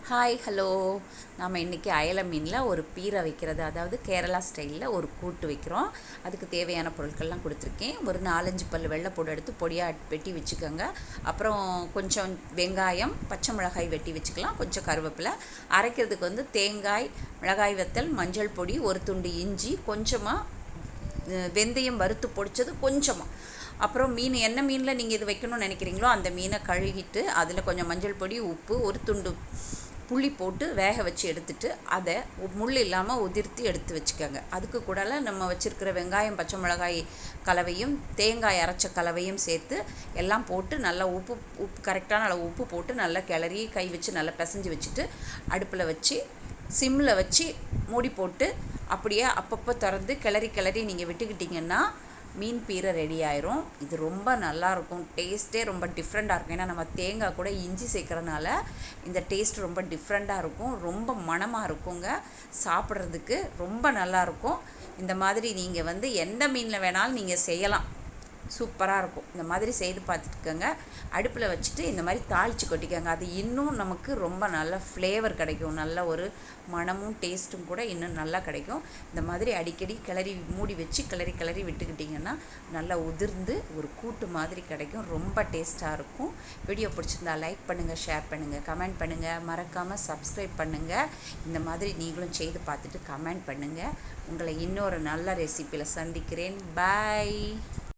Hi hello. நாம் இன்றைக்கி அயலை மீனில் ஒரு பீரை வைக்கிறது, அதாவது கேரளா ஸ்டைலில் ஒரு கூட்டு வைக்கிறோம். அதுக்கு தேவையான பொருட்கள்லாம் கொடுத்துருக்கேன். ஒரு 4-5 பல் வெள்ளைப்பூடு எடுத்து பொடியாக வெட்டி வச்சுக்கோங்க. அப்புறம் கொஞ்சம் வெங்காயம், பச்சை மிளகாய் வெட்டி வச்சுக்கலாம். கொஞ்சம் கருவேப்பிலை. அரைக்கிறதுக்கு தேங்காய், மிளகாய் வத்தல், மஞ்சள் பொடி, ஒரு துண்டு இஞ்சி, கொஞ்சமாக வெந்தயம் வறுத்து பொடிச்சது கொஞ்சமாக. அப்புறம் என்ன மீனில் நீங்கள் இது வைக்கணும்னு நினைக்கிறீங்களோ அந்த மீனை கழுகிட்டு அதில் கொஞ்சம் மஞ்சள் பொடி, உப்பு, ஒரு துண்டு புளி போட்டு வேக வச்சு எடுத்துட்டு அதை முள் இல்லாமல் உதிர்த்தி எடுத்து வச்சுக்கோங்க. அதுக்கு கூடல நம்ம வச்சுருக்கிற வெங்காயம், பச்சை மிளகாய் கலவையும் தேங்காய் அரைச்ச கலவையும் சேர்த்து எல்லாம் போட்டு நல்லா உப்பு கரெக்டான அளவு உப்பு போட்டு நல்லா கிளறி கை வச்சு நல்லா பிசைஞ்சு வச்சுட்டு அடுப்பில் வச்சு சிம்மில் வச்சு மூடி போட்டு அப்படியே அப்பப்போ திறந்து கிளறி நீங்கள் விட்டுக்கிட்டிங்கன்னா மீன் பீரை ரெடி ஆயிரும். இது ரொம்ப நல்லாயிருக்கும். டேஸ்ட்டே ரொம்ப டிஃப்ரெண்ட்டாக இருக்கும். ஏன்னா நம்ம தேங்காய் கூட இஞ்சி சேர்க்குறனால இந்த டேஸ்ட் ரொம்ப டிஃப்ரெண்ட்டாக இருக்கும். ரொம்ப மணமாக இருக்குங்க. சாப்பிட்றதுக்கு ரொம்ப நல்லாயிருக்கும். இந்த மாதிரி நீங்கள் எந்த மீனில் வேணாலும் நீங்கள் செய்யலாம். சூப்பராக இருக்கும். இந்த மாதிரி செய்து பார்த்துக்கோங்க. அடுப்பில் வச்சுட்டு இந்த மாதிரி தாளித்து கொட்டிக்கோங்க. அது இன்னும் நமக்கு ரொம்ப நல்ல ஃப்ளேவர் கிடைக்கும். நல்ல ஒரு மணமும் டேஸ்ட்டும் கூட இன்னும் நல்லா கிடைக்கும். இந்த மாதிரி அடிக்கடி கிளறி மூடி வச்சு கிளறி விட்டுக்கிட்டிங்கன்னா நல்லா உதிர்ந்து ஒரு கூட்டு மாதிரி கிடைக்கும். ரொம்ப டேஸ்ட்டாக இருக்கும். வீடியோ பிடிச்சிருந்தா லைக் பண்ணுங்கள், ஷேர் பண்ணுங்கள், கமெண்ட் பண்ணுங்கள். மறக்காமல் சப்ஸ்கிரைப் பண்ணுங்கள். இந்த மாதிரி நீங்களும் செய்து பார்த்துட்டு கமெண்ட் பண்ணுங்கள். உங்களை இன்னொரு நல்ல ரெசிப்பியில் சந்திக்கிறேன். பாய்.